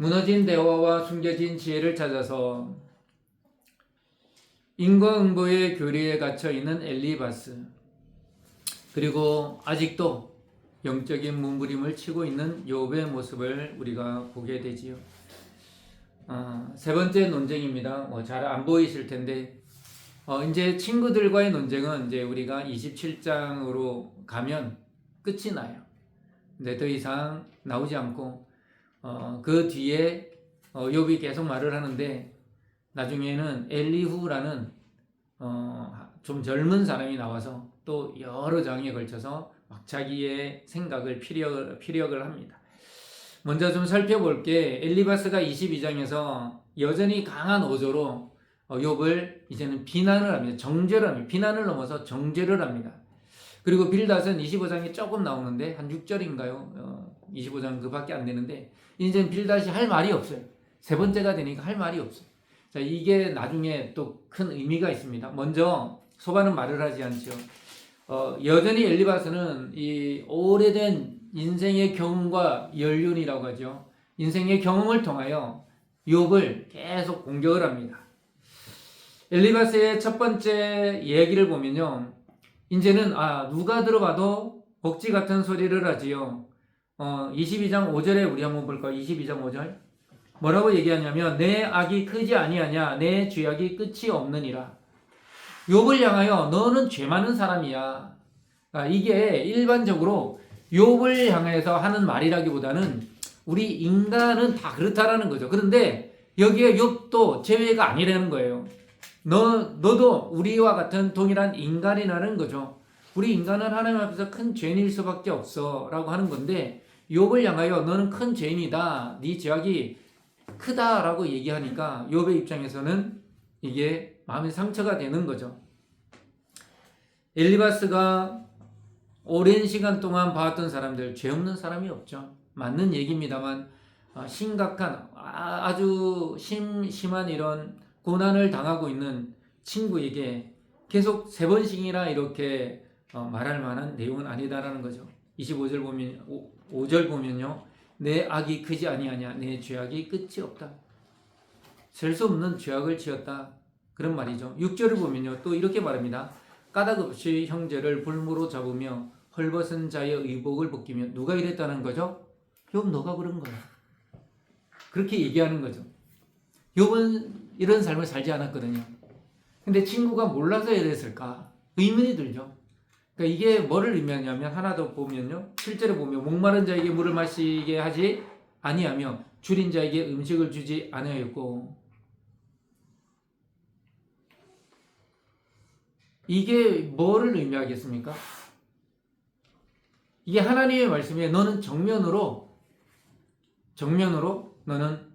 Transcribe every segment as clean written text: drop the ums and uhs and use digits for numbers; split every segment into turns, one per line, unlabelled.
무너진 대화와 숨겨진 지혜를 찾아서 인과응보의 교리에 갇혀 있는 엘리바스, 그리고 아직도 영적인 몸부림을 치고 있는 욥의 모습을 우리가 보게 되지요. 세 번째 논쟁입니다. 잘 안 보이실 텐데, 이제 친구들과의 논쟁은 이제 우리가 27장으로 가면 끝이 나요. 근데 더 이상 나오지 않고, 그 뒤에 욥이 계속 말을 하는데, 나중에는 엘리후라는 좀 젊은 사람이 나와서 또 여러 장에 걸쳐서 막 자기의 생각을 피력을 합니다. 먼저 좀 살펴볼게. 엘리바스가 22장에서 여전히 강한 어조로 욥을 이제는 비난을 합니다. 정죄를 합니다. 비난을 넘어서 정죄를 합니다. 그리고 빌닷은 25장에 조금 나오는데 한 6절인가요? 25장 그밖에 안 되는데 이제는 빌닷이 할 말이 없어요. 세 번째가 되니까 할 말이 없어요. 자, 이게 나중에 또 큰 의미가 있습니다. 먼저 소반은 말을 하지 않죠. 여전히 엘리바스는 이 오래된 인생의 경험과 연륜이라고 하죠. 인생의 경험을 통하여 욥을 계속 공격을 합니다. 엘리바스의 첫 번째 얘기를 보면요, 이제는 누가 들어봐도 억지 같은 소리를 하지요. 22장 5절에 우리 한번 볼까요? 22장 5절. 뭐라고 얘기하냐면 내 악이 크지 아니하냐, 내 죄악이 끝이 없느니라. 욥을 향하여 너는 죄 많은 사람이야. 이게 일반적으로 욥을 향해서 하는 말이라기보다는 우리 인간은 다 그렇다라는 거죠. 그런데 여기에 욥도 제외가 아니라는 거예요. 너도 우리와 같은 동일한 인간이라는 거죠. 우리 인간은 하나님 앞에서 큰 죄인일 수밖에 없어 라고 하는 건데, 욥을 향하여 너는 큰 죄인이다, 네 죄악이 크다라고 얘기하니까 욥의 입장에서는 이게 마음의 상처가 되는 거죠. 엘리바스가 오랜 시간 동안 봐왔던 사람들, 죄 없는 사람이 없죠. 맞는 얘기입니다만 심각한 아주 심한 이런 고난을 당하고 있는 친구에게 계속 세 번씩이나 이렇게 말할 만한 내용은 아니다라는 거죠. 25절 보면 5절 보면요, 내 악이 크지 아니하냐, 내 죄악이 끝이 없다. 셀 수 없는 죄악을 지었다, 그런 말이죠. 6절을 보면요, 또 이렇게 말합니다. 까닭없이 형제를 불무로 잡으며 헐벗은 자의 의복을 벗기며. 누가 이랬다는 거죠? 욥, 너가 그런 거야. 그렇게 얘기하는 거죠. 욥은 이런 삶을 살지 않았거든요. 근데 친구가 몰라서 이랬을까? 의문이 들죠. 그러니까 이게 뭐를 의미하냐면, 하나 더 보면요, 실제로 보면 목마른 자에게 물을 마시게 하지 아니하며 줄인 자에게 음식을 주지 아니하였고, 이게 뭐를 의미하겠습니까? 이게 하나님의 말씀에 너는 정면으로 너는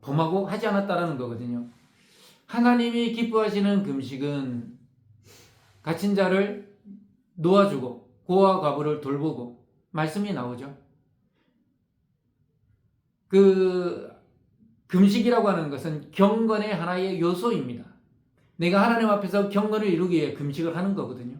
범하고 하지 않았다라는 거거든요. 하나님이 기뻐하시는 금식은 갇힌 자를 놓아주고 고아 과부를 돌보고, 말씀이 나오죠. 그 금식이라고 하는 것은 경건의 하나의 요소입니다. 내가 하나님 앞에서 경건을 이루기 위해 금식을 하는 거거든요.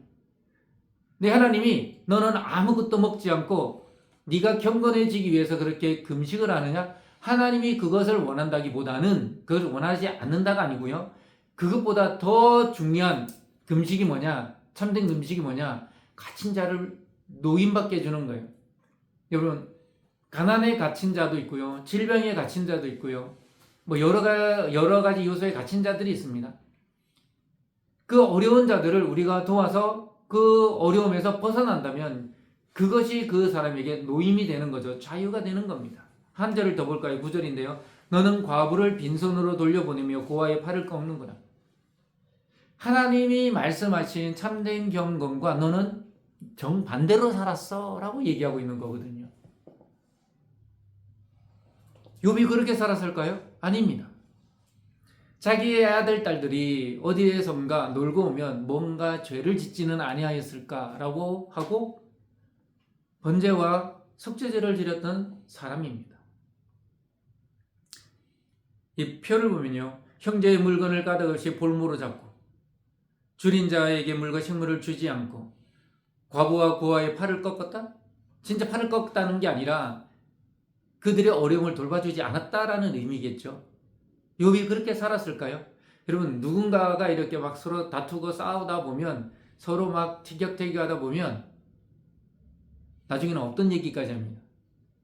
근데 하나님이 너는 아무것도 먹지 않고 네가 경건해지기 위해서 그렇게 금식을 하느냐? 하나님이 그것을 원한다기보다는, 그것을 원하지 않는다가 아니고요, 그것보다 더 중요한 금식이 뭐냐, 참된 금식이 뭐냐, 갇힌 자를 노임받게 해주는 거예요. 여러분, 가난에 갇힌 자도 있고요, 질병에 갇힌 자도 있고요, 뭐 여러 가지 요소에 갇힌 자들이 있습니다. 그 어려운 자들을 우리가 도와서 그 어려움에서 벗어난다면 그것이 그 사람에게 노임이 되는 거죠. 자유가 되는 겁니다. 한 절을 더 볼까요? 9절인데요. 너는 과부를 빈손으로 돌려보내며 고아의 팔을 꺾는구나. 하나님이 말씀하신 참된 경건과 너는 정반대로 살았어 라고 얘기하고 있는 거거든요. 욥이 그렇게 살았을까요? 아닙니다. 자기의 아들, 딸들이 어디에선가 놀고 오면 뭔가 죄를 짓지는 아니하였을까라고 하고 번제와 속죄제를 드렸던 사람입니다. 이 표를 보면요, 형제의 물건을 까닭없이 볼모로 잡고 줄인 자에게 물과 식물을 주지 않고 과부와 고아의 팔을 꺾었다? 진짜 팔을 꺾었다는 게 아니라 그들의 어려움을 돌봐주지 않았다라는 의미겠죠. 욥이 그렇게 살았을까요? 여러분, 누군가가 이렇게 막 서로 다투고 싸우다 보면, 서로 막 티격태격하다 보면 나중에는 없던 얘기까지 합니다.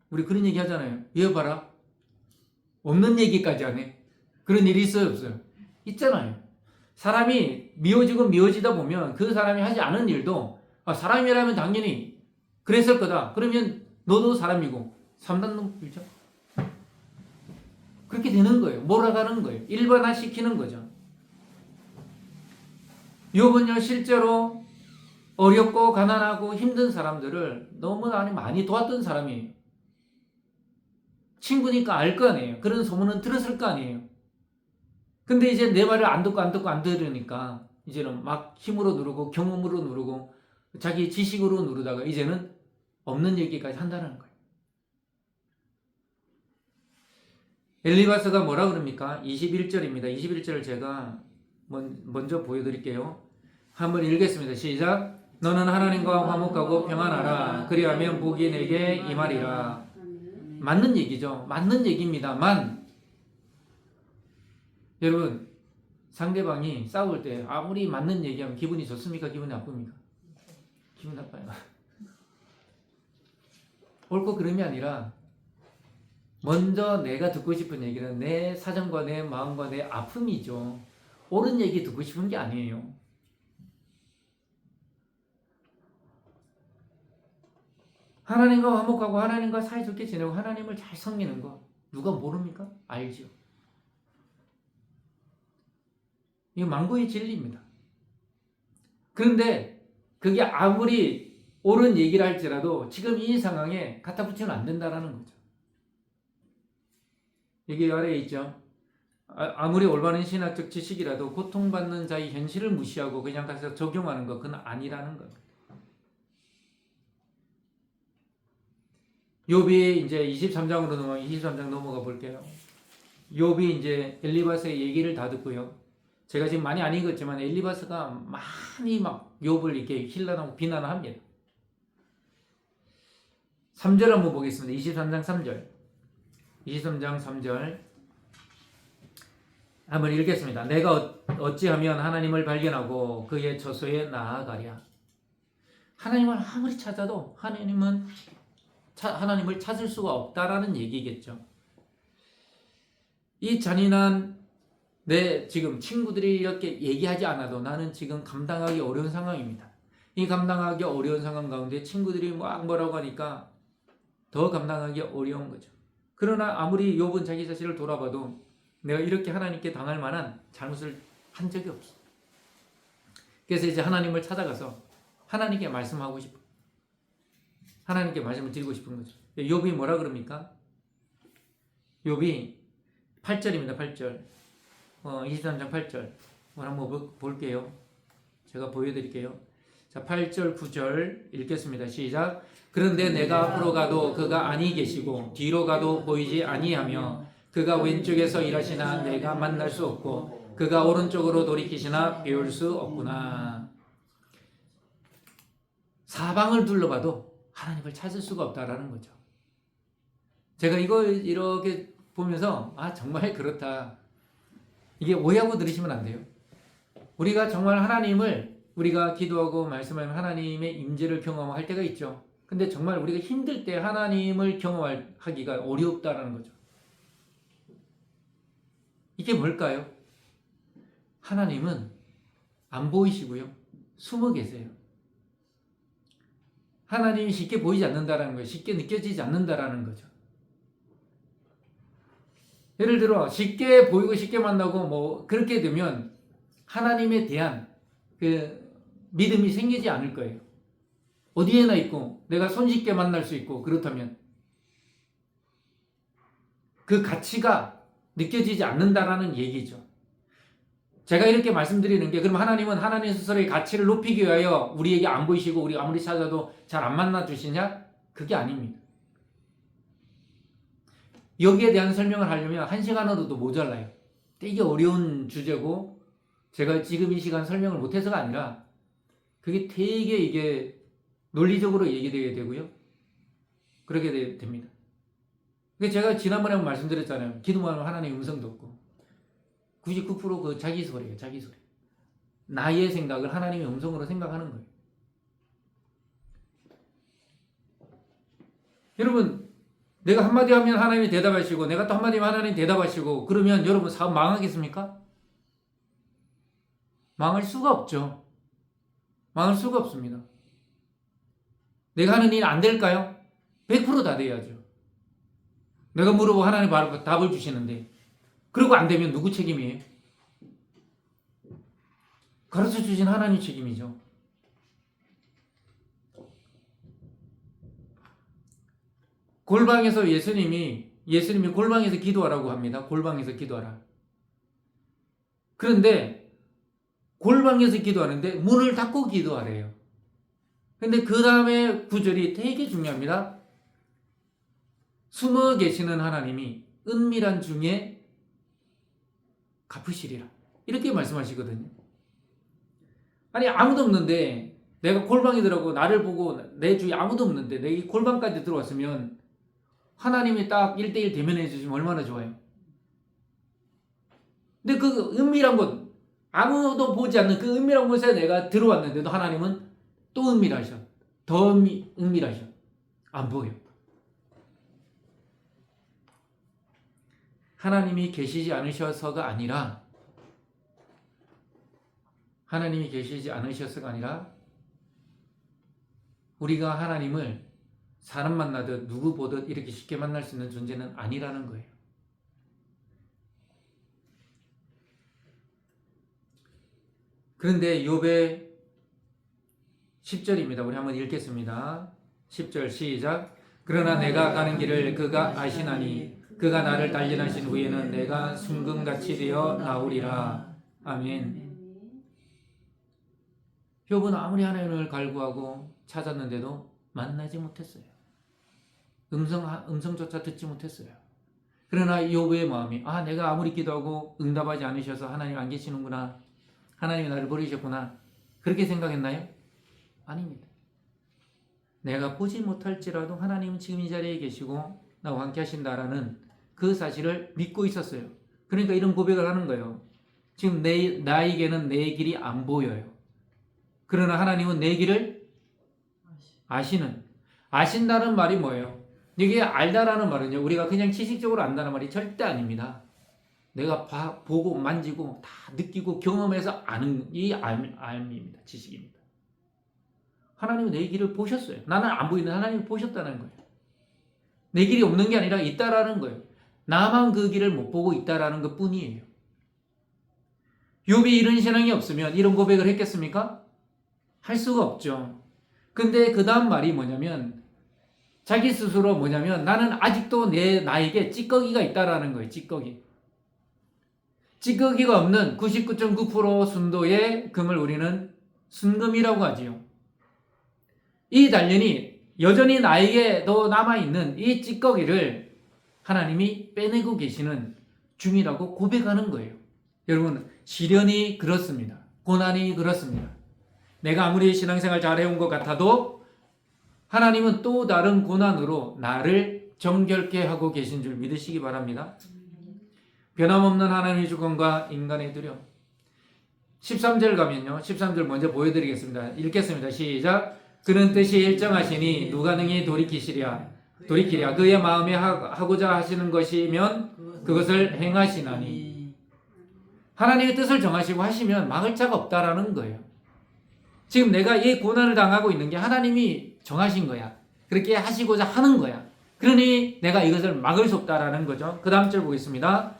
우리 그런 얘기 하잖아요. 얘 봐라, 없는 얘기까지 하네. 그런 일이 있어요, 없어요? 있잖아요. 사람이 미워지고 미워지다 보면 그 사람이 하지 않은 일도 사람이라면 당연히 그랬을 거다. 그러면 너도 사람이고 3단 놈이죠. 그렇게 되는 거예요. 몰아가는 거예요. 일반화시키는 거죠. 욥은요, 실제로 어렵고 가난하고 힘든 사람들을 너무 많이 도왔던 사람이에요. 친구니까 알 거 아니에요. 그런 소문은 들었을 거 아니에요. 근데 이제 내 말을 안 듣고 안 들으니까 이제는 막 힘으로 누르고 경험으로 누르고 자기 지식으로 누르다가 이제는 없는 얘기까지 한다는 거예요. 엘리바스가 뭐라 그럽니까? 21절입니다. 21절을 제가 먼저 보여드릴게요. 한번 읽겠습니다. 시작. 너는 하나님과 화목하고 평안하라. 그리하면 복이 내게 임하리라. 맞는 얘기죠. 맞는 얘기입니다만, 여러분, 상대방이 싸울 때 아무리 맞는 얘기하면 기분이 좋습니까? 기분이 나쁩니까? 기분 나빠요. 옳고 그름이 아니라 먼저 내가 듣고 싶은 얘기는 내 사정과 내 마음과 내 아픔이죠. 옳은 얘기 듣고 싶은 게 아니에요. 하나님과 화목하고 하나님과 사이좋게 지내고 하나님을 잘 섬기는 거 누가 모릅니까? 알죠. 이거 만고의 진리입니다. 그런데 그게 아무리 옳은 얘기를 할지라도 지금 이 상황에 갖다 붙이면 안 된다는 거죠. 여기 아래에 있죠. 아무리 올바른 신학적 지식이라도 고통받는 자의 현실을 무시하고 그냥 가서 적용하는 거, 그건 아니라는 겁니다. 욥이 이제 23장 넘어가 볼게요. 욥이 이제 엘리바스의 얘기를 다 듣고요. 제가 지금 많이 안 읽었지만 엘리바스가 많이 막 욥을 이렇게 힐난하고 비난을 합니다. 3절 한번 보겠습니다. 23장 3절. 23장 3절. 한번 읽겠습니다. 내가 어찌하면 하나님을 발견하고 그의 처소에 나아가랴. 하나님을 아무리 찾아도 하나님을 찾을 수가 없다라는 얘기겠죠. 이 잔인한 내 지금 친구들이 이렇게 얘기하지 않아도 나는 지금 감당하기 어려운 상황입니다. 이 감당하기 어려운 상황 가운데 친구들이 뭐라고 하니까 더 감당하기 어려운 거죠. 그러나 아무리 욥은 자기 자신을 돌아봐도 내가 이렇게 하나님께 당할 만한 잘못을 한 적이 없어. 그래서 이제 하나님을 찾아가서 하나님께 말씀하고 싶어. 하나님께 말씀을 드리고 싶은 거죠. 욥이 뭐라 그럽니까? 욥이 8절입니다. 8절. 23장 8절. 한번 볼게요. 제가 보여드릴게요. 자, 8절, 9절 읽겠습니다. 시작. 그런데 내가 앞으로 가도 그가 아니 계시고 뒤로 가도 보이지 아니하며 그가 왼쪽에서 일하시나 내가 만날 수 없고 그가 오른쪽으로 돌이키시나 배울 수 없구나. 사방을 둘러봐도 하나님을 찾을 수가 없다라는 거죠. 제가 이거 이렇게 보면서 정말 그렇다. 이게 오해하고 들으시면 안 돼요. 우리가 정말 하나님을 우리가 기도하고 말씀하면 하나님의 임재를 경험할 때가 있죠. 근데 정말 우리가 힘들 때 하나님을 경험하기가 어렵다라는 거죠. 이게 뭘까요? 하나님은 안 보이시고요. 숨어 계세요. 하나님이 쉽게 보이지 않는다라는 거예요. 쉽게 느껴지지 않는다라는 거죠. 예를 들어 쉽게 보이고 쉽게 만나고 그렇게 되면 하나님에 대한 그 믿음이 생기지 않을 거예요. 어디에나 있고 내가 손쉽게 만날 수 있고 그렇다면 그 가치가 느껴지지 않는다라는 얘기죠. 제가 이렇게 말씀드리는 게 그럼 하나님은 하나님 스스로의 가치를 높이기 위하여 우리에게 안 보이시고 우리 아무리 찾아도 잘 안 만나 주시냐? 그게 아닙니다. 여기에 대한 설명을 하려면 1시간으로도 모자라요. 되게 어려운 주제고 제가 지금 이 시간 설명을 못해서가 아니라 그게 되게 이게 논리적으로 얘기되게 되고요. 그렇게 됩니다. 제가 지난번에 한번 말씀드렸잖아요. 기도만 하면 하나님의 음성 듣고. 99%그 자기 소리예요. 자기 소리. 나의 생각을 하나님의 음성으로 생각하는 거예요. 여러분, 내가 한마디 하면 하나님이 대답하시고 내가 또 한마디 하면 하나님이 대답하시고 그러면 여러분 사업 망하겠습니까? 망할 수가 없죠. 망할 수가 없습니다. 내가 하는 일 안 될까요? 100% 다 돼야죠. 내가 물어보고 하나님 바로 답을 주시는데 그러고 안 되면 누구 책임이에요? 가르쳐 주신 하나님 책임이죠. 골방에서 예수님이 골방에서 기도하라고 합니다. 골방에서 기도하라. 그런데 골방에서 기도하는데 문을 닫고 기도하래요. 근데 그 다음에 구절이 되게 중요합니다. 숨어 계시는 하나님이 은밀한 중에 갚으시리라. 이렇게 말씀하시거든요. 아니 아무도 없는데 내가 골방에 들어가고 나를 보고 내 주위에 아무도 없는데 내 이 골방까지 들어왔으면 하나님이 딱 1대1 대면해 주시면 얼마나 좋아요. 근데 그 은밀한 곳 아무도 보지 않는 그 은밀한 곳에 내가 들어왔는데도 하나님은 또 은밀하셔. 더 은밀하셔. 안 보여. 하나님이 계시지 않으셔서가 아니라 우리가 하나님을 사람 만나듯 누구 보듯 이렇게 쉽게 만날 수 있는 존재는 아니라는 거예요. 그런데 욥의 10절입니다. 우리 한번 읽겠습니다. 10절 시작. 그러나 내가 가는 길을 그가 아시나니 그가 나를 단련하신 후에는 내가 순금같이 되어 나오리라. 아멘. 욥은 아무리 하나님을 갈구하고 찾았는데도 만나지 못했어요. 음성조차 듣지 못했어요. 그러나 욥의 마음이 내가 아무리 기도하고 응답하지 않으셔서 하나님 안 계시는구나. 하나님이 나를 버리셨구나. 그렇게 생각했나요? 아닙니다. 내가 보지 못할지라도 하나님은 지금 이 자리에 계시고 나와 함께 하신다라는 그 사실을 믿고 있었어요. 그러니까 이런 고백을 하는 거예요. 지금 나에게는 내 길이 안 보여요. 그러나 하나님은 내 길을 아신다는 말이 뭐예요? 이게 알다라는 말은요, 우리가 그냥 지식적으로 안다는 말이 절대 아닙니다. 내가 보고 만지고 다 느끼고 경험해서 아는 이 알입니다. 지식입니다. 하나님은 내 길을 보셨어요. 나는 안 보이는 하나님이 보셨다는 거예요. 내 길이 없는 게 아니라 있다라는 거예요. 나만 그 길을 못 보고 있다라는 것 뿐이에요. 욥이 이런 신앙이 없으면 이런 고백을 했겠습니까? 할 수가 없죠. 근데 그 다음 말이 뭐냐면 자기 스스로 나는 아직도 나에게 찌꺼기가 있다라는 거예요. 찌꺼기가 없는 99.9% 순도의 금을 우리는 순금이라고 하지요. 이 단련이 여전히 나에게도 남아있는 이 찌꺼기를 하나님이 빼내고 계시는 중이라고 고백하는 거예요. 여러분, 시련이 그렇습니다. 고난이 그렇습니다. 내가 아무리 신앙생활 잘해온 것 같아도 하나님은 또 다른 고난으로 나를 정결케 하고 계신 줄 믿으시기 바랍니다. 변함없는 하나님의 주권과 인간의 두려움. 13절 가면요. 13절 먼저 보여드리겠습니다. 읽겠습니다. 시작. 그는 뜻이 일정하시니 누가 능히 돌이키리랴. 그의 마음에 하고자 하시는 것이면 그것을 행하시나니. 하나님의 뜻을 정하시고 하시면 막을 자가 없다라는 거예요. 지금 내가 이 고난을 당하고 있는 게 하나님이 정하신 거야. 그렇게 하시고자 하는 거야. 그러니 내가 이것을 막을 수 없다라는 거죠. 그 다음 절 보겠습니다.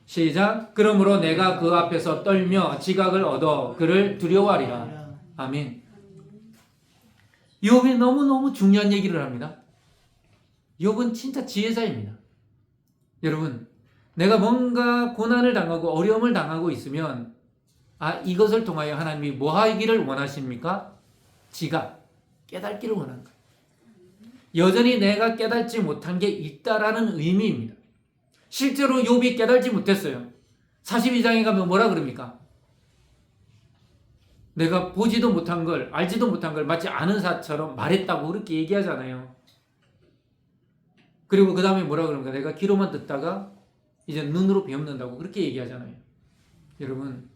시작. 그러므로 내가 그 앞에서 떨며 지각을 얻어 그를 두려워하리라. 아멘. 욥이 너무너무 중요한 얘기를 합니다. 욥은 진짜 지혜자입니다. 여러분, 내가 뭔가 고난을 당하고 어려움을 당하고 있으면 이것을 통하여 하나님이 뭐 하기를 원하십니까? 지각, 깨닫기를 원하는 거예요. 여전히 내가 깨닫지 못한 게 있다라는 의미입니다. 실제로 욥이 깨닫지 못했어요. 42장에 가면 뭐라 그럽니까? 내가 보지도 못한 걸, 알지도 못한 걸 마치 아는 사처럼 말했다고 그렇게 얘기하잖아요. 그리고 그 다음에 뭐라 그럽니까? 내가 귀로만 듣다가 이제 눈으로 비옵는다고 그렇게 얘기하잖아요. 여러분,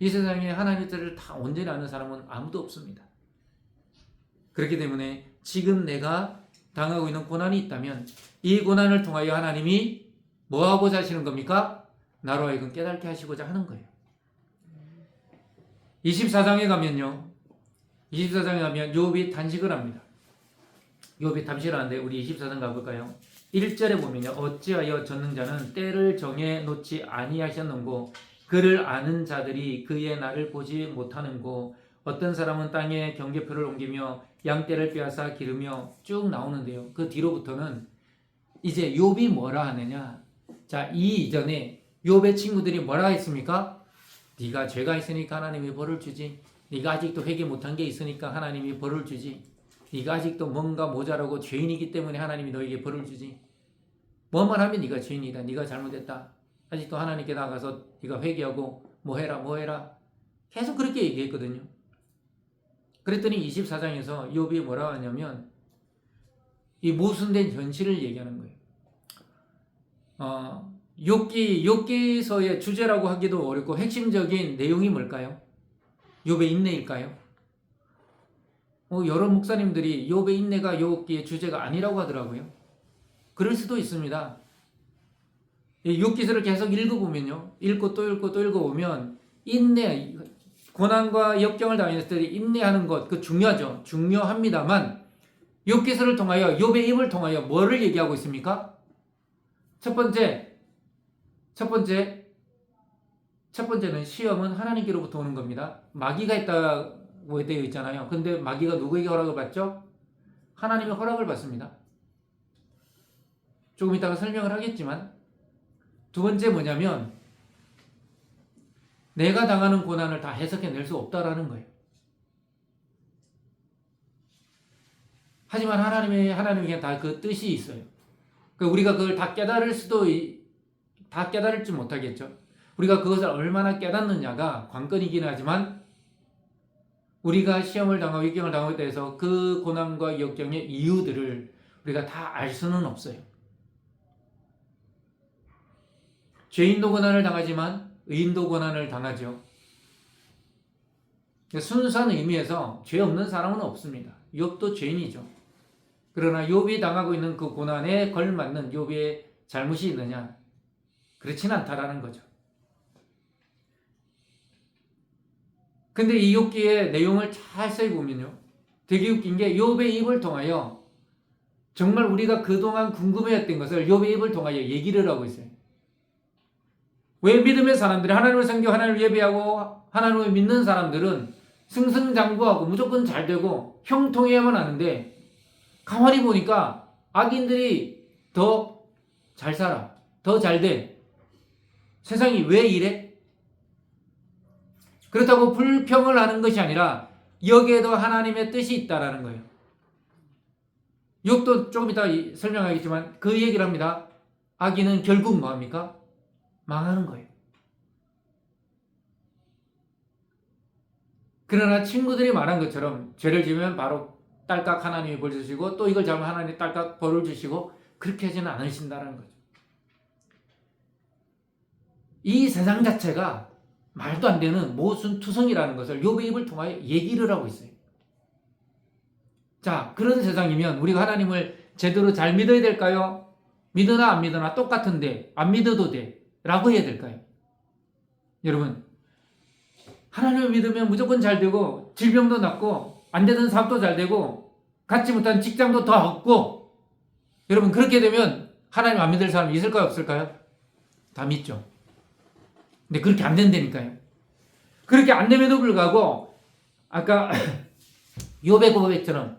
이 세상에 하나님의 뜻을 다 온전히 아는 사람은 아무도 없습니다. 그렇기 때문에 지금 내가 당하고 있는 고난이 있다면 이 고난을 통하여 하나님이 뭐하고자 하시는 겁니까? 나로 하여금 깨닫게 하시고자 하는 거예요. 24장에 가면요. 24장에 가면 욥이 단식을 합니다. 욥이 단식을 하는데 우리 24장 가볼까요? 1절에 보면요. 어찌하여 전능자는 때를 정해 놓지 아니하셨는고 그를 아는 자들이 그의 날을 보지 못하는고 어떤 사람은 땅에 경계표를 옮기며 양떼를 빼앗아 기르며 쭉 나오는데요. 그 뒤로부터는 이제 욥이 뭐라 하느냐? 자, 이 이전에 욥의 친구들이 뭐라 했습니까? 네가 죄가 있으니까 하나님이 벌을 주지. 네가 아직도 회개 못한 게 있으니까 하나님이 벌을 주지. 네가 아직도 뭔가 모자라고 죄인이기 때문에 하나님이 너에게 벌을 주지. 뭐만 하면 네가 죄인이다. 네가 잘못했다. 아직도 하나님께 나가서 네가 회개하고 뭐 해라. 계속 그렇게 얘기했거든요. 그랬더니 24장에서 욥이 뭐라고 하냐면 이 모순된 현실을 얘기하는 거예요. 욥기서의 주제라고 하기도 어렵고 핵심적인 내용이 뭘까요? 욥의 인내일까요? 여러 목사님들이 욥의 인내가 욥기의 주제가 아니라고 하더라고요. 그럴 수도 있습니다. 욥기서를 계속 읽어보면요. 읽고 또 읽어보면 인내, 고난과 역경을 당했을 때 인내하는 것, 그 중요하죠. 중요합니다만 욥기서를 통하여 욥의 입을 통하여 뭐를 얘기하고 있습니까? 첫 번째는 시험은 하나님께로부터 오는 겁니다. 마귀가 있다고 되어 있잖아요. 근데 마귀가 누구에게 허락을 받죠? 하나님의 허락을 받습니다. 조금 이따가 설명을 하겠지만 두 번째 뭐냐면 내가 당하는 고난을 다 해석해낼 수 없다라는 거예요. 하지만 하나님에게 다 그 뜻이 있어요. 우리가 그걸 다 깨달을지 못하겠죠. 우리가 그것을 얼마나 깨닫느냐가 관건이긴 하지만 우리가 시험을 당하고 역경을 당하고 있다해서 그 고난과 역경의 이유들을 우리가 다 알 수는 없어요. 죄인도 고난을 당하지만 의인도 고난을 당하죠. 순수한 의미에서 죄 없는 사람은 없습니다. 욥도 죄인이죠. 그러나 욥이 당하고 있는 그 고난에 걸맞는 욥의 잘못이 있느냐? 그렇진 않다라는 거죠. 근데 이 욥기의 내용을 잘 살펴보면요. 되게 웃긴 게 욥의 입을 통하여 정말 우리가 그동안 궁금해했던 것을 욥의 입을 통하여 얘기를 하고 있어요. 왜 믿음의 사람들이 하나님을 섬기고 하나님을 예배하고 하나님을 믿는 사람들은 승승장구하고 무조건 잘 되고 형통해야만 하는데 가만히 보니까 악인들이 더 잘 살아, 더 잘 돼. 세상이 왜 이래? 그렇다고 불평을 하는 것이 아니라 여기에도 하나님의 뜻이 있다라는 거예요. 욥도 조금 이따 설명하겠지만 그 얘기를 합니다. 악인은 결국 뭐합니까? 망하는 거예요. 그러나 친구들이 말한 것처럼 죄를 지으면 바로 딸깍 하나님이 벌 주시고 또 이걸 잘못 하나님이 딸깍 벌을 주시고 그렇게 하지는 않으신다는 거죠. 이 세상 자체가 말도 안 되는 모순투성이라는 것을 욥의 입을 통하여 얘기를 하고 있어요. 자, 그런 세상이면 우리가 하나님을 제대로 잘 믿어야 될까요? 믿으나 안 믿으나 똑같은데 안 믿어도 돼 라고 해야 될까요? 여러분, 하나님을 믿으면 무조건 잘 되고 질병도 낫고 안 되던 사업도 잘 되고 갖지 못한 직장도 더 얻고 여러분 그렇게 되면 하나님 안 믿을 사람이 있을까요? 없을까요? 다 믿죠. 근데 그렇게 안 된다니까요. 그렇게 안 됨에도 불구하고 아까 욥의 고백처럼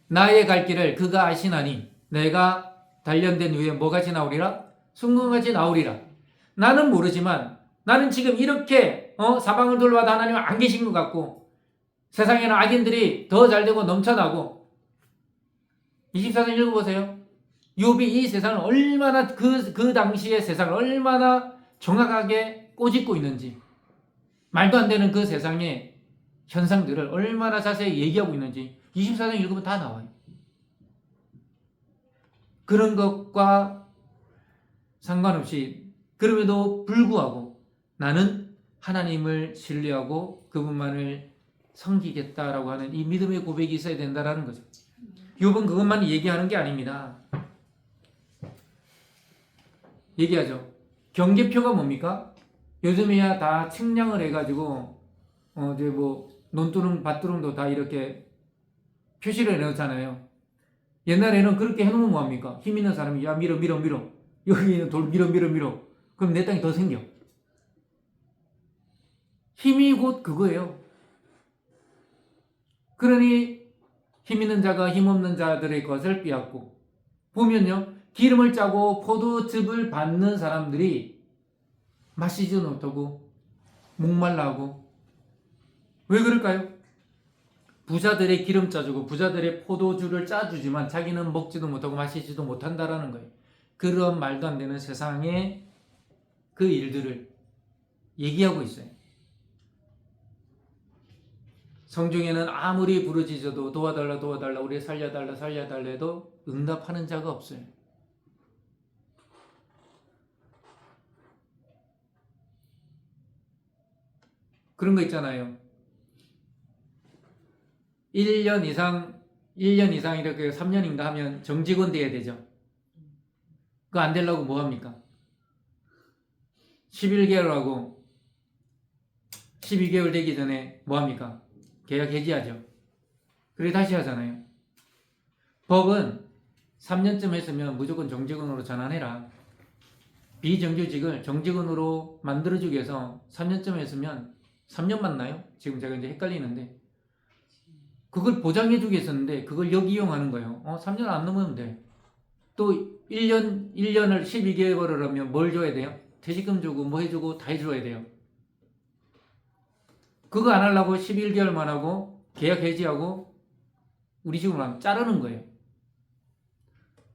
나의 갈 길을 그가 아시나니 내가 단련된 후에 뭐같이 나오리라? 순금같이 나오리라. 나는 모르지만 나는 지금 이렇게 사방을 돌봐도 하나님 안 계신 것 같고 세상에는 악인들이 더 잘되고 넘쳐나고 24장 읽어보세요. 욥이 이 세상을 얼마나 그 당시의 세상을 얼마나 정확하게 꼬집고 있는지 말도 안 되는 그 세상의 현상들을 얼마나 자세히 얘기하고 있는지 24장 읽으면 다 나와요. 그런 것과 상관없이 그럼에도 불구하고 나는 하나님을 신뢰하고 그분만을 섬기겠다라고 하는 이 믿음의 고백이 있어야 된다라는 거죠. 욥은 그것만 얘기하는 게 아닙니다. 얘기하죠. 경계표가 뭡니까? 요즘에야 다 측량을 해가지고 이제 뭐 논두렁, 밭두렁도 다 이렇게 표시를 해놓잖아요. 옛날에는 그렇게 해놓으면 뭐합니까? 힘 있는 사람이 야 밀어 여기 있는 돌 밀어 그럼 내 땅이 더 생겨. 힘이 곧 그거예요. 그러니 힘 있는 자가 힘 없는 자들의 것을 빼앗고 보면요 기름을 짜고 포도즙을 받는 사람들이 마시지도 못하고 목말라하고 왜 그럴까요? 부자들의 기름 짜주고 부자들의 포도주를 짜주지만 자기는 먹지도 못하고 마시지도 못한다라는 거예요. 그런 말도 안 되는 세상의 그 일들을 얘기하고 있어요. 성중에는 아무리 부르짖어도 도와달라 우리 살려달라 해도 응답하는 자가 없어요. 그런 거 있잖아요. 1년 이상 이렇게 3년인가 하면 정직원 돼야 되죠. 그거 안 되려고 뭐 합니까? 11개월 하고 12개월 되기 전에 뭐 합니까? 계약 해지하죠. 그래 다시 하잖아요. 법은 3년쯤 했으면 무조건 정직원으로 전환해라. 비정규직을 정직원으로 만들어주기 위해서 3년쯤 했으면 3년 맞나요? 지금 제가 이제 헷갈리는데 그걸 보장해주기 했었는데 그걸 역이용하는 거예요. 3년 안 넘으면 돼. 또 1년을 12개월을 하면 뭘 줘야 돼요? 퇴직금 주고 뭐 해주고 다 해줘야 돼요. 그거 안 하려고 11개월만 하고 계약 해지하고 우리 식으로 하면 자르는 거예요.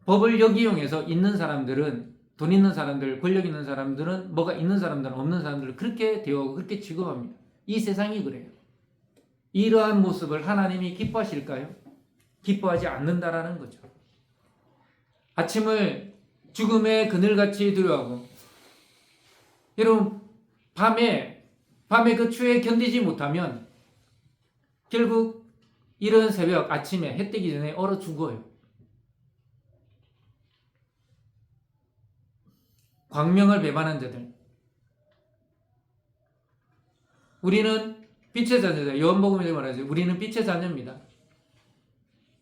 법을 역이용해서 있는 사람들은 돈 있는 사람들, 권력 있는 사람들은 뭐가 있는 사람들은 없는 사람들을 그렇게 대우하고 그렇게 취급합니다. 이 세상이 그래요. 이러한 모습을 하나님이 기뻐하실까요? 기뻐하지 않는다라는 거죠. 아침을 죽음의 그늘같이 두려워하고 여러분 밤에 그 추위에 견디지 못하면 결국 이른 새벽 아침에 해 뜨기 전에 얼어 죽어요. 광명을 배반한 자들. 우리는 빛의 자녀다. 요한복음에 말하죠. 우리는 빛의 자녀입니다.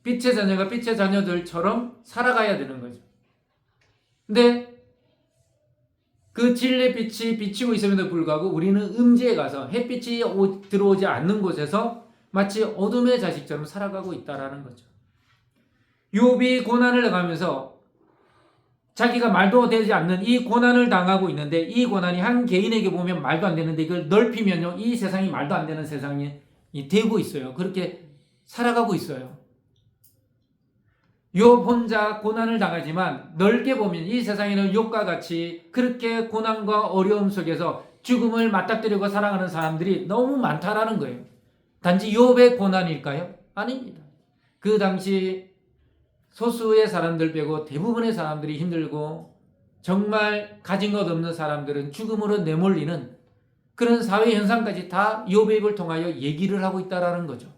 빛의 자녀가 빛의 자녀들처럼 살아가야 되는 거죠. 근데 그 진리의 빛이 비치고 있음에도 불구하고 우리는 음지에 가서 햇빛이 들어오지 않는 곳에서 마치 어둠의 자식처럼 살아가고 있다라는 거죠. 욥이 고난을 당하면서 자기가 말도 되지 않는 이 고난을 당하고 있는데 이 고난이 한 개인에게 보면 말도 안 되는데 이걸 넓히면요 이 세상이 말도 안 되는 세상이 되고 있어요. 그렇게 살아가고 있어요. 욥 혼자 고난을 당하지만 넓게 보면 이 세상에는 욥과 같이 그렇게 고난과 어려움 속에서 죽음을 맞닥뜨리고 살아가는 사람들이 너무 많다라는 거예요. 단지 욥의 고난일까요? 아닙니다. 그 당시 소수의 사람들 빼고 대부분의 사람들이 힘들고 정말 가진 것 없는 사람들은 죽음으로 내몰리는 그런 사회 현상까지 다 욥의 입을 통하여 얘기를 하고 있다라는 거죠.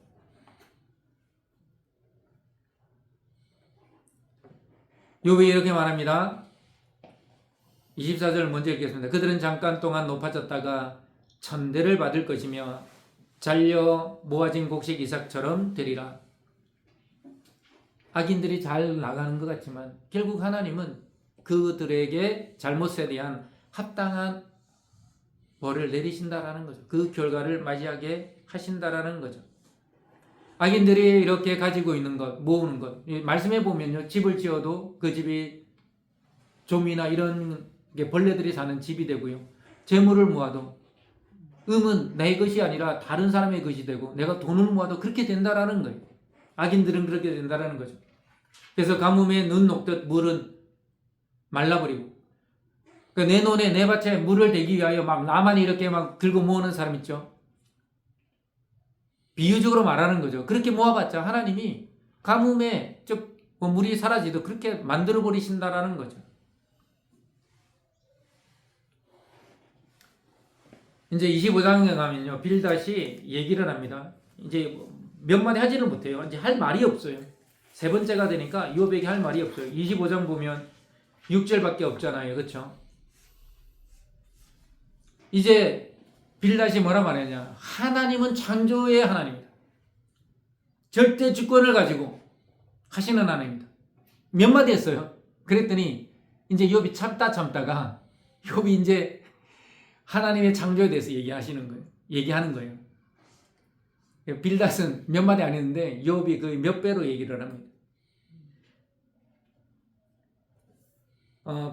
욥이 이렇게 말합니다. 24절 먼저 읽겠습니다. 그들은 잠깐 동안 높아졌다가 천대를 받을 것이며 잘려 모아진 곡식 이삭처럼 되리라. 악인들이 잘 나가는 것 같지만 결국 하나님은 그들에게 잘못에 대한 합당한 벌을 내리신다라는 거죠. 그 결과를 맞이하게 하신다라는 거죠. 악인들이 이렇게 가지고 있는 것, 모으는 것, 말씀해 보면요, 집을 지어도 그 집이 좀이나 이런 게 벌레들이 사는 집이 되고요. 재물을 모아도 음은 내 것이 아니라 다른 사람의 것이 되고 내가 돈을 모아도 그렇게 된다라는 거예요. 악인들은 그렇게 된다라는 거죠. 그래서 가뭄에 눈 녹듯 물은 말라버리고 내 논에 내 밭에 물을 대기 위하여 막 나만 이렇게 막 들고 모으는 사람 있죠. 비유적으로 말하는 거죠. 그렇게 모아봤자 하나님이 가뭄에 뭐 물이 사라지도 그렇게 만들어 버리신다라는 거죠. 이제 25장에 가면요, 빌닷이 얘기를 합니다. 이제 몇 마디 하지는 못해요. 이제 할 말이 없어요. 세 번째가 되니까 욥에게 할 말이 없어요. 25장 보면 6절밖에 없잖아요. 그렇죠? 이제 빌닷이 뭐라 말하냐? 하나님은 창조의 하나님이다. 절대 주권을 가지고 하시는 하나님이다. 몇 마디 했어요. 그랬더니 이제 욥이 참다가 욥이 이제 하나님의 창조에 대해서 얘기하는 거예요. 빌닷은 몇 마디 안 했는데 욥이 그 몇 배로 얘기를 합니다.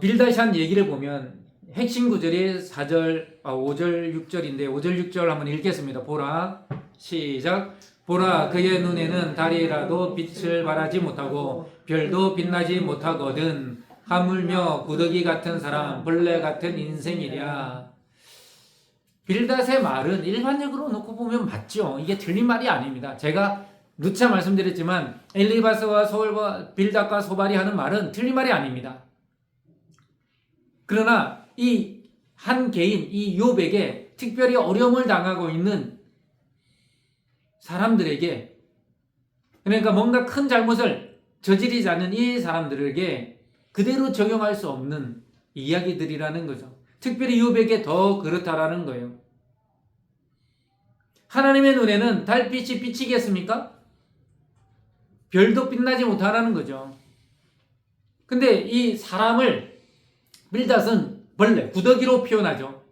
빌닷이 한 얘기를 보면 핵심 구절이 5절, 6절인데 5절, 6절 한번 읽겠습니다. 보라, 시작. 보라, 그의 눈에는 달이라도 빛을 발하지 못하고 별도 빛나지 못하거든. 하물며 구더기 같은 사람, 벌레 같은 인생이랴. 빌닷의 말은 일반적으로 놓고 보면 맞죠. 이게 틀린 말이 아닙니다. 제가 누차 말씀드렸지만 엘리바스와 빌닷과 소발이 하는 말은 틀린 말이 아닙니다. 그러나 이 한 개인, 이 욥에게 특별히 어려움을 당하고 있는 사람들에게, 그러니까 뭔가 큰 잘못을 저지르지 않은 이 사람들에게 그대로 적용할 수 없는 이야기들이라는 거죠. 특별히 욥에게 더 그렇다라는 거예요. 하나님의 눈에는 달빛이 비치겠습니까? 별도 빛나지 못하라는 거죠. 근데 이 사람을 빌닷은 벌레, 구더기로 표현하죠.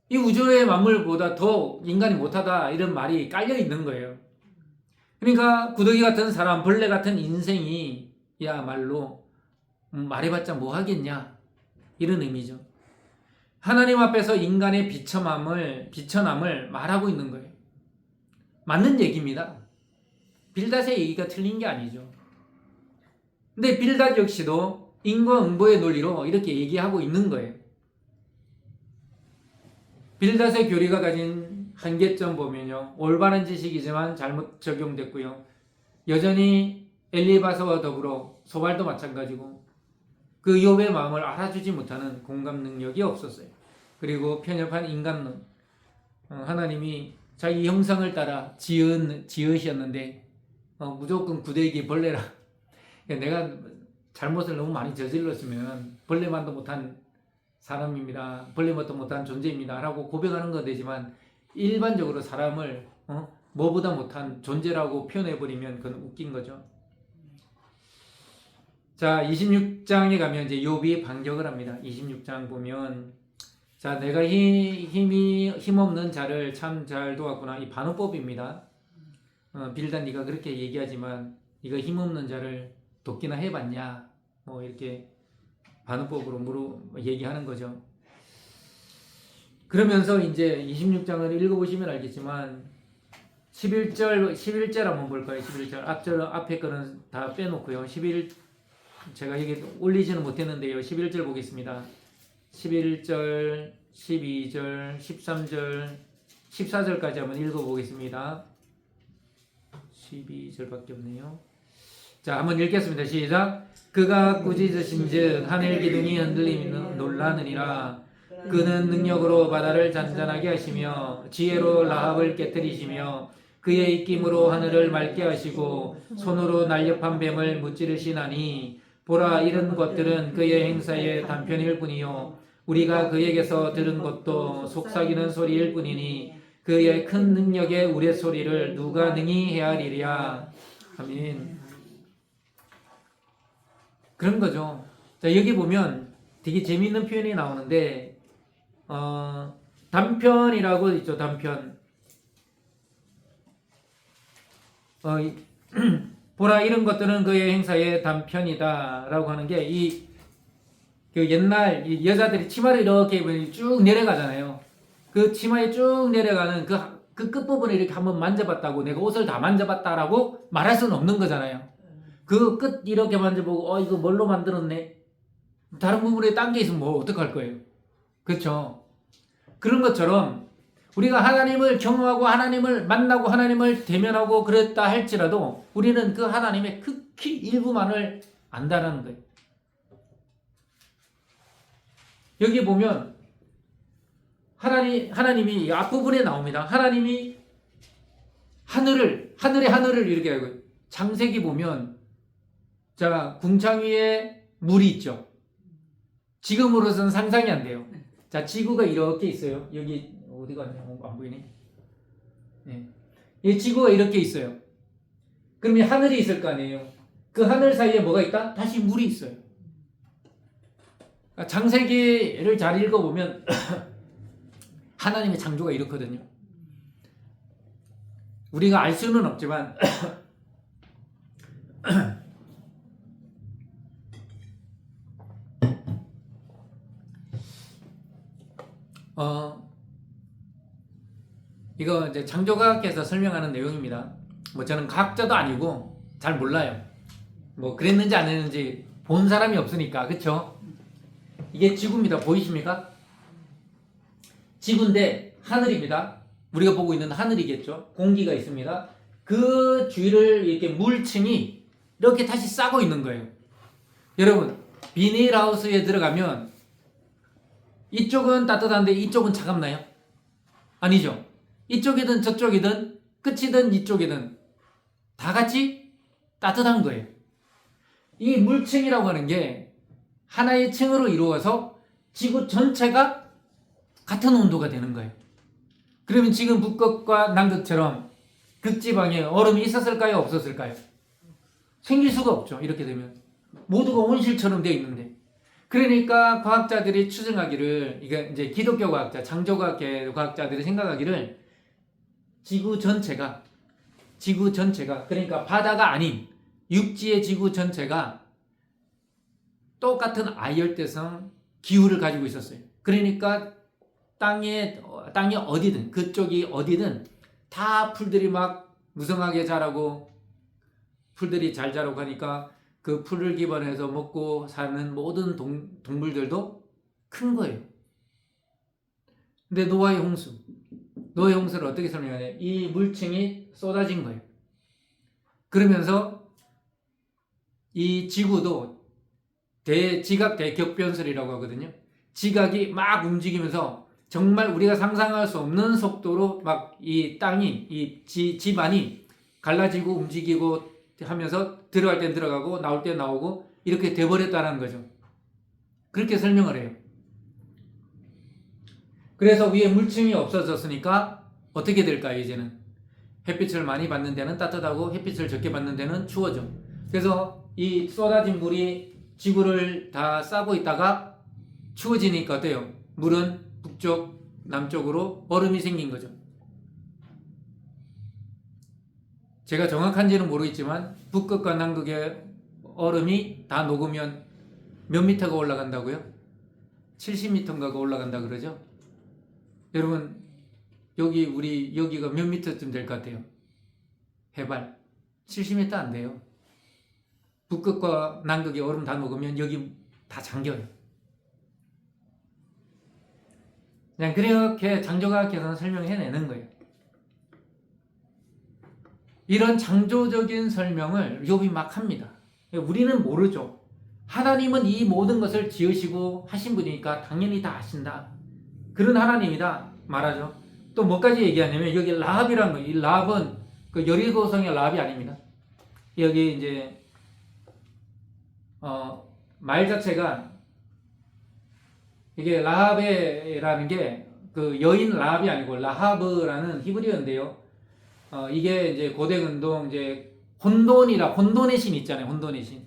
이 우주의 만물보다 더 인간이 못하다, 이런 말이 깔려 있는 거예요. 그러니까 구더기 같은 사람, 벌레 같은 인생이 야말로 말해봤자 뭐 하겠냐, 이런 의미죠. 하나님 앞에서 인간의 비천함을 말하고 있는 거예요. 맞는 얘기입니다. 빌닷의 얘기가 틀린 게 아니죠. 근데 빌닷 역시도 인과응보의 논리로 이렇게 얘기하고 있는 거예요. 빌닷의 교리가 가진 한계점 보면요, 올바른 지식이지만 잘못 적용됐고요, 여전히 엘리바스와 더불어 소발도 마찬가지고 그 욥의 마음을 알아주지 못하는 공감 능력이 없었어요. 그리고 편협한 인간론, 하나님이 자기 형상을 따라 지으셨는데 무조건 구더기, 벌레라, 내가 잘못을 너무 많이 저질렀으면 벌레만도 못한 사람입니다, 벌레만도 못한 존재입니다 라고 고백하는 건 되지만, 일반적으로 사람을 뭐보다 못한 존재라고 표현해버리면 그건 웃긴 거죠. 자, 26장에 가면 이제 욥이 반격을 합니다. 26장 보면, 자, 내가 힘없는 자를 참 잘 도왔구나. 이 반어법입니다. 빌닷, 네가 그렇게 얘기하지만 네가 힘없는 자를 돕기나 해봤냐, 뭐 이렇게 반어법으로 얘기하는 거죠. 그러면서 이제 26장을 읽어보시면 알겠지만 11절 한번 볼까요? 11절 앞에 거는 다 빼놓고요. 제가 여기 올리지는 못했는데요. 11절 보겠습니다. 11절, 12절, 13절, 14절까지 한번 읽어보겠습니다. 12절밖에 없네요. 자, 한번 읽겠습니다. 시작. 그가 꾸짖으신즉 하늘 기둥이 흔들림이 놀라느니라. 그는 능력으로 바다를 잔잔하게 하시며 지혜로 라합을 깨뜨리시며 그의 입김으로 하늘을 맑게 하시고 손으로 날렵한 뱀을 무찌르시나니, 보라, 이런 것들은 그의 행사의 단편일 뿐이요 우리가 그에게서 들은 것도 속삭이는 소리일 뿐이니 그의 큰 능력의 우레소리를 누가 능히 헤아리랴. 아멘. 그런 거죠. 자, 여기 보면 되게 재미있는 표현이 나오는데, 단편이라고 있죠. 단편. 보라, 이런 것들은 그의 행사의 단편이다 라고 하는 게, 그 옛날 이 여자들이 치마를 이렇게 쭉 내려가잖아요. 그 치마에 쭉 내려가는 그 끝부분을 이렇게 한번 만져봤다고 내가 옷을 다 만져봤다라고 말할 수는 없는 거잖아요. 그 끝 이렇게 만져보고 이거 뭘로 만들었네, 다른 부분에 딴 게 있으면 뭐 어떡할 거예요. 그렇죠. 그런 것처럼 우리가 하나님을 경험하고 하나님을 만나고 하나님을 대면하고 그랬다 할지라도 우리는 그 하나님의 극히 일부만을 안다는 거예요. 여기 보면 하나님이 앞부분에 나옵니다. 하나님이 하늘의 하늘을 이렇게 하고 창세기 보면 자 궁창 위에 물이 있죠. 지금으로서는 상상이 안 돼요. 자 지구가 이렇게 있어요. 여기 어디 갔냐? 안 보이네. 네. 이 지구가 이렇게 있어요. 그러면 하늘이 있을 거 아니에요. 그 하늘 사이에 뭐가 있다? 다시 물이 있어요. 창세기를 잘 읽어보면 하나님의 창조가 이렇거든요. 우리가 알 수는 없지만 이거 이제 창조과학에서 설명하는 내용입니다. 뭐 저는 과학자도 아니고 잘 몰라요. 뭐 그랬는지 안 했는지 본 사람이 없으니까. 그쵸? 이게 지구입니다. 보이십니까? 지구인데 하늘입니다. 우리가 보고 있는 하늘이겠죠. 공기가 있습니다. 그 주위를 이렇게 물층이 이렇게 다시 싸고 있는 거예요. 여러분 비닐하우스에 들어가면 이쪽은 따뜻한데 이쪽은 차갑나요? 아니죠. 이쪽이든 저쪽이든 끝이든 이쪽이든 다 같이 따뜻한 거예요. 이 물층이라고 하는 게 하나의 층으로 이루어서 지구 전체가 같은 온도가 되는 거예요. 그러면 지금 북극과 남극처럼 극지방에 얼음이 있었을까요? 없었을까요? 생길 수가 없죠. 이렇게 되면 모두가 온실처럼 되어 있는데, 그러니까 과학자들이 추정하기를, 이게 이제 기독교 과학자, 창조과학계 과학자들이 생각하기를 지구 전체가 그러니까 바다가 아닌 육지의 지구 전체가 똑같은 아열대성 기후를 가지고 있었어요. 그러니까 땅이 어디든, 그쪽이 어디든 다 풀들이 막 무성하게 자라고 풀들이 잘 자라고 하니까 그 풀을 기반해서 먹고 사는 모든 동물들도 큰 거예요. 근데 노아의 홍수를 어떻게 설명하냐? 이 물층이 쏟아진 거예요. 그러면서 이 지구도 지각 대격변설이라고 하거든요. 지각이 막 움직이면서 정말 우리가 상상할 수 없는 속도로 막 이 땅이, 이 지반이 갈라지고 움직이고 하면서 들어갈 땐 들어가고 나올 땐 나오고 이렇게 돼버렸다는 거죠. 그렇게 설명을 해요. 그래서 위에 물층이 없어졌으니까 어떻게 될까요? 이제는 햇빛을 많이 받는 데는 따뜻하고 햇빛을 적게 받는 데는 추워져. 그래서 이 쏟아진 물이 지구를 다 싸고 있다가 추워지니까 어때요? 물은 북쪽, 남쪽으로 얼음이 생긴 거죠. 제가 정확한지는 모르겠지만 북극과 남극의 얼음이 다 녹으면 몇 미터가 올라간다고요? 70미터인가가 올라간다 그러죠? 여러분 여기가 몇 미터쯤 될 것 같아요? 해발 70m 안 돼요. 북극과 남극의 얼음 다 녹으면 여기 다 잠겨요. 그냥 그렇게 창조과학에서는 설명해내는 거예요. 이런 창조적인 설명을 욥이 막 합니다. 우리는 모르죠. 하나님은 이 모든 것을 지으시고 하신 분이니까 당연히 다 아신다. 그런 하나님이다 말하죠. 또 뭐까지 얘기하냐면 여기 라합이라는 거예요. 이 라합은 그 여리고성의 라합이 아닙니다. 여기 이제 말 자체가 이게 라합이라는 게 그 여인 라합이 아니고 라하브라는 히브리어인데요. 이게 이제 고대 근동 이제 혼돈의 신 있잖아요. 혼돈의 신.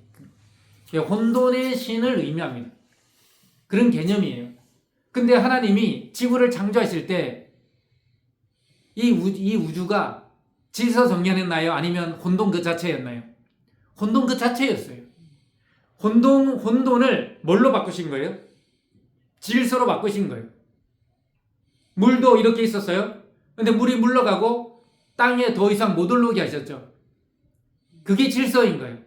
혼돈의 신을 의미합니다. 그런 개념이에요. 근데 하나님이 지구를 창조하실 때 이 우주가 질서정연했나요? 아니면 혼돈 그 자체였나요? 혼돈 그 자체였어요. 혼돈을 뭘로 바꾸신 거예요? 질서로 바꾸신 거예요. 물도 이렇게 있었어요. 근데 물이 물러가고 땅에 더 이상 못 올라오게 하셨죠. 그게 질서인 거예요.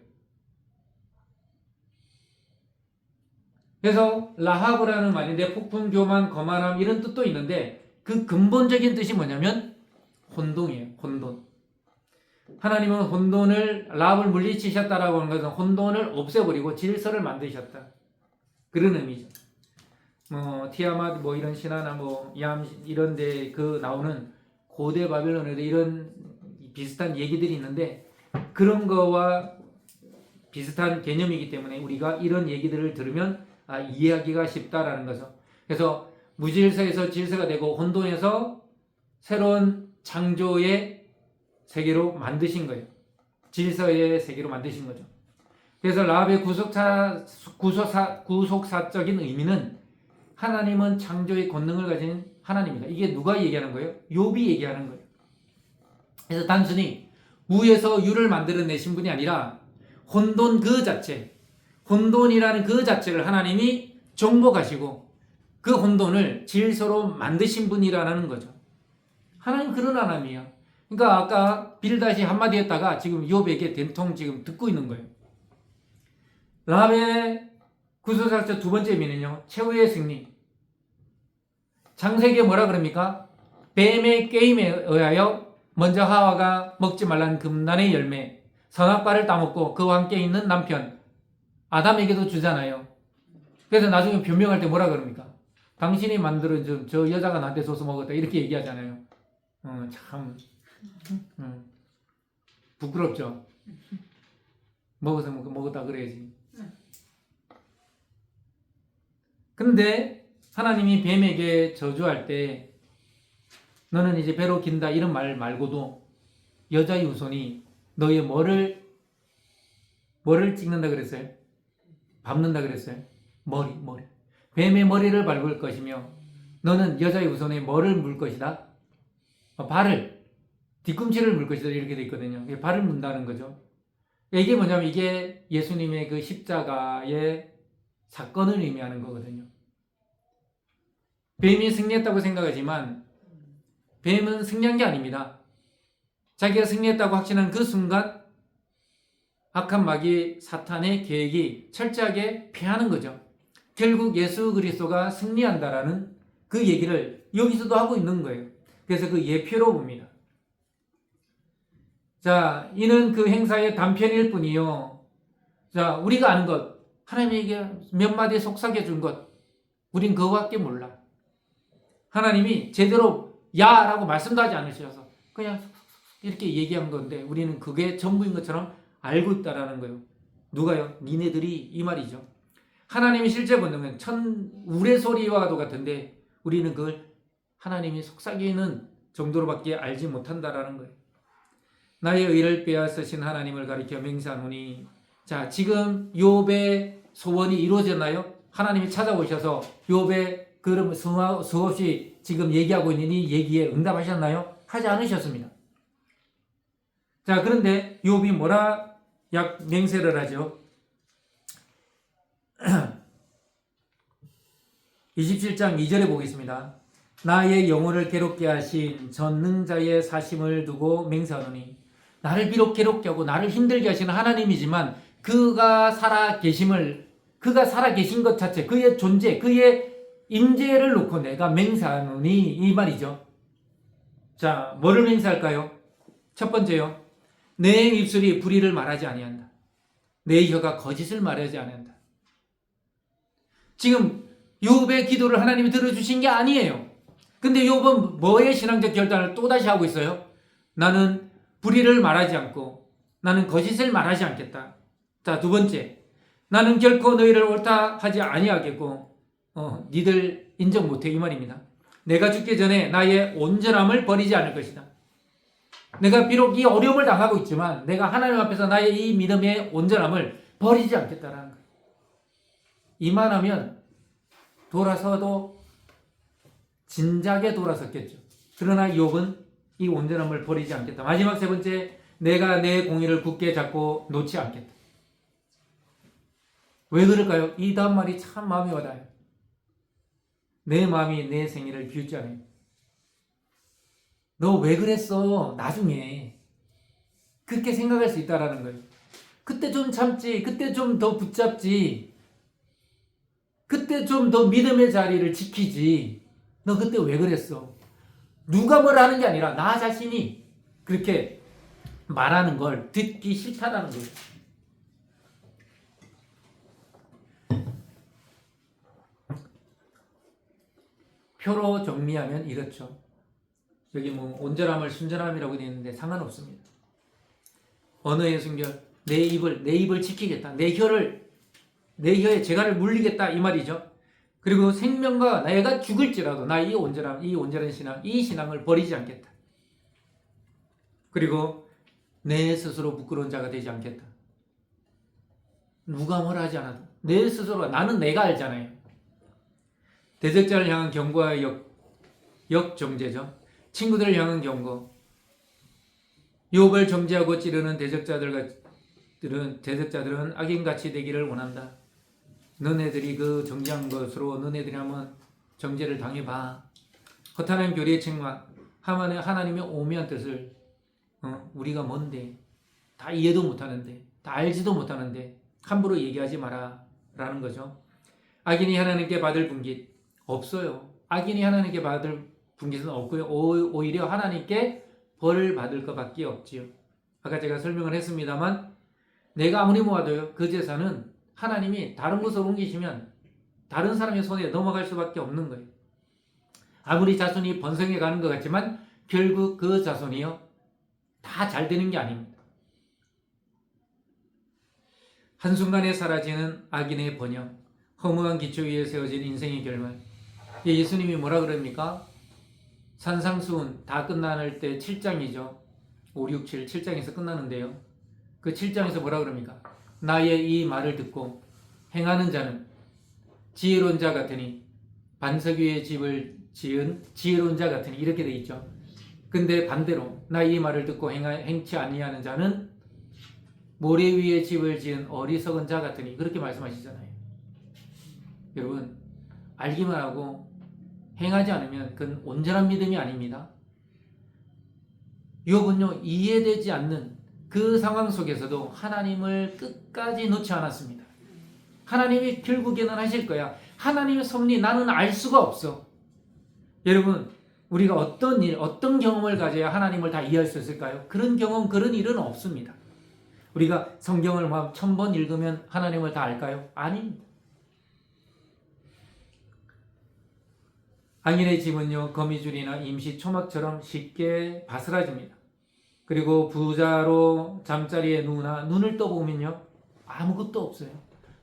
그래서 라하브라는 말인데 폭풍, 교만, 거만함 이런 뜻도 있는데 그 근본적인 뜻이 뭐냐면 혼돈이에요. 혼돈. 하나님은 혼돈을 라합을 물리치셨다라고 하는 것은 혼돈을 없애버리고 질서를 만드셨다. 그런 의미죠. 티아맛 이런 신화나 얌 이런데 그 나오는 고대 바벨론에도 이런 비슷한 얘기들이 있는데 그런 거와 비슷한 개념이기 때문에 우리가 이런 얘기들을 들으면 이해하기가 쉽다라는 거죠. 그래서 무질서에서 질서가 되고 혼돈에서 새로운 창조의 세계로 만드신 거예요. 질서의 세계로 만드신 거죠. 그래서 라합의 구속사적인 의미는 하나님은 창조의 권능을 가진 하나님이다. 이게 누가 얘기하는 거예요? 욥이 얘기하는 거예요. 그래서 단순히 무에서 유를 만들어내신 분이 아니라 혼돈 그 자체, 혼돈이라는 그 자체를 하나님이 정복하시고 그 혼돈을 질서로 만드신 분이라는 거죠. 하나님 그런 하나님이야. 그러니까 아까 빌닷이 한마디 했다가 지금 욥에게 된통 지금 듣고 있는 거예요. 라합의 구속사적 두 번째 의미는요, 최후의 승리. 창세기에 뭐라 그럽니까? 뱀의 게임에 의하여 먼저 하와가 먹지 말라는 금난의 열매, 선악과를 따먹고 그와 함께 있는 남편 아담에게도 주잖아요. 그래서 나중에 변명할 때 뭐라 그럽니까? 당신이 만들어준 저 여자가 나한테 줘서 먹었다 이렇게 얘기하잖아요. 참 부끄럽죠. 먹어서 먹었다 그래야지. 근데 하나님이 뱀에게 저주할 때 너는 이제 배로 긴다 이런 말 말고도 여자의 후손이 너의 뭐를 찍는다 그랬어요? 밟는다 그랬어요? 머리. 뱀의 머리를 밟을 것이며 너는 여자의 후손의 뭐를 물 것이다? 발을, 뒤꿈치를 물 것이다 이렇게 돼 있거든요. 발을 문다는 거죠. 이게 뭐냐면 이게 예수님의 그 십자가의 사건을 의미하는 거거든요. 뱀이 승리했다고 생각하지만 뱀은 승리한 게 아닙니다. 자기가 승리했다고 확신한 그 순간 악한 마귀 사탄의 계획이 철저하게 패하는 거죠. 결국 예수 그리스도가 승리한다라는 그 얘기를 여기서도 하고 있는 거예요. 그래서 그 예표로 봅니다. 자, 이는 그 행사의 단편일 뿐이요. 자, 우리가 아는 것, 하나님에게 몇 마디 속삭여 준 것, 우린 그거밖에 몰라. 하나님이 제대로 야라고 말씀도 하지 않으셔서 그냥 이렇게 얘기한 건데 우리는 그게 전부인 것처럼 알고 있다라는 거예요. 누가요? 니네들이 이 말이죠. 하나님의 실제 본능은 우레소리와도 같은데 우리는 그걸 하나님이 속삭이는 정도로밖에 알지 못한다라는 거예요. 나의 의를 빼앗으신 하나님을 가리켜 맹세하노니. 자, 지금 욥의 소원이 이루어졌나요? 하나님이 찾아오셔서 욥의 그럼 수없이 지금 얘기하고 있는 이 얘기에 응답하셨나요? 하지 않으셨습니다. 자, 그런데 욥이 뭐라 맹세를 하죠? 27장 2절에 보겠습니다. 나의 영혼을 괴롭게 하신 전능자의 사심을 두고 맹세하노니. 나를 비록 괴롭게 하고 나를 힘들게 하시는 하나님이지만 그가 살아계신 것 자체, 그의 존재, 그의 임재를 놓고 내가 맹세하노니 이 말이죠. 자, 뭐를 맹세할까요? 첫 번째요. 내 입술이 불의를 말하지 아니한다. 내 혀가 거짓을 말하지 아니한다. 지금 욥의 기도를 하나님이 들어주신 게 아니에요. 근데 욥은 뭐의 신앙적 결단을 또다시 하고 있어요? 나는 불의를 말하지 않고 나는 거짓을 말하지 않겠다. 자, 두 번째. 나는 결코 너희를 옳다 하지 아니하겠고 니들 인정 못해 이 말입니다. 내가 죽기 전에 나의 온전함을 버리지 않을 것이다. 내가 비록 이 어려움을 당하고 있지만 내가 하나님 앞에서 나의 이 믿음의 온전함을 버리지 않겠다라는 거예요. 이만하면 돌아서도 진작에 돌아섰겠죠. 그러나 욥은 이 온전함을 버리지 않겠다. 마지막 세 번째, 내가 내 공의를 굳게 잡고 놓지 않겠다. 왜 그럴까요? 이 다음 말이 참 마음이 와닿아요. 내 마음이 내 생애를 비웃잖아요. 너 왜 그랬어? 나중에 그렇게 생각할 수 있다라는 거예요. 그때 좀 참지, 그때 좀 더 붙잡지, 그때 좀 더 믿음의 자리를 지키지. 너 그때 왜 그랬어? 누가 뭘 하는 게 아니라 나 자신이 그렇게 말하는 걸 듣기 싫다라는 거예요. 표로 정리하면 이렇죠. 여기 뭐 온전함을 순전함이라고 되어 있는데 상관없습니다. 언어의 순결, 내 입을 지키겠다. 내 혀에 재갈을 물리겠다 이 말이죠. 그리고 생명과 내가 죽을지라도 나 이 온전한 신앙, 이 신앙을 버리지 않겠다. 그리고 내 스스로 부끄러운 자가 되지 않겠다. 누가 뭐라 하지 않아도 내 스스로 나는 내가 알잖아요. 대적자를 향한 경고와 역정제죠. 친구들을 향한 경고. 욥을 정죄하고 찌르는 대적자들은 악인같이 되기를 원한다. 너네들이 그 정죄한 것으로 너네들이 한번 정죄를 당해봐. 허탄한 교리의 책망, 하나님의 오묘한 뜻을 우리가 뭔데 다 이해도 못하는데 다 알지도 못하는데 함부로 얘기하지 마라 라는 거죠. 악인이 하나님께 받을 분깃 없어요. 악인이 하나님께 받을 분깃은 없고요. 오히려 하나님께 벌을 받을 것밖에 없지요. 아까 제가 설명을 했습니다만 내가 아무리 모아도요 그 재산은 하나님이 다른 곳으로 옮기시면 다른 사람의 손에 넘어갈 수밖에 없는 거예요. 아무리 자손이 번성해 가는 것 같지만 결국 그 자손이요 다 잘 되는 게 아닙니다. 한순간에 사라지는 악인의 번영, 허무한 기초 위에 세워진 인생의 결말. 예수님이 뭐라 그럽니까? 산상수훈 다 끝날 때 7장이죠. 5, 6, 7장에서 끝나는데요. 그 7장에서 뭐라 그럽니까? 나의 이 말을 듣고 행하는 자는 지혜로운 자 같으니 반석 위에 집을 지은 지혜로운 자 같으니 이렇게 돼 있죠. 근데 반대로 나 이 말을 듣고 행치 아니하는 자는 모래 위에 집을 지은 어리석은 자 같으니 그렇게 말씀하시잖아요. 여러분 알기만 하고 행하지 않으면 그건 온전한 믿음이 아닙니다. 욥은요 이해되지 않는 그 상황 속에서도 하나님을 끝까지 놓지 않았습니다. 하나님이 결국에는 하실 거야. 하나님의 섭리 나는 알 수가 없어. 여러분 우리가 어떤 경험을 가져야 하나님을 다 이해할 수 있을까요? 그런 경험, 그런 일은 없습니다. 우리가 성경을 1000번 읽으면 하나님을 다 알까요? 아닙니다. 악인의 집은요 거미줄이나 임시 초막처럼 쉽게 바스라집니다. 그리고 부자로 잠자리에 누우나 눈을 떠보면요 아무것도 없어요.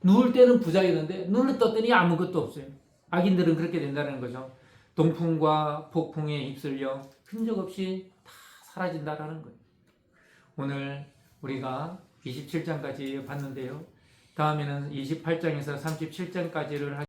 누울 때는 부자이던데 눈을 떴더니 아무것도 없어요. 악인들은 그렇게 된다는 거죠. 동풍과 폭풍에 휩쓸려 흔적 없이 다 사라진다라는 거예요. 오늘 우리가 27장까지 봤는데요. 다음에는 28장에서 37장까지를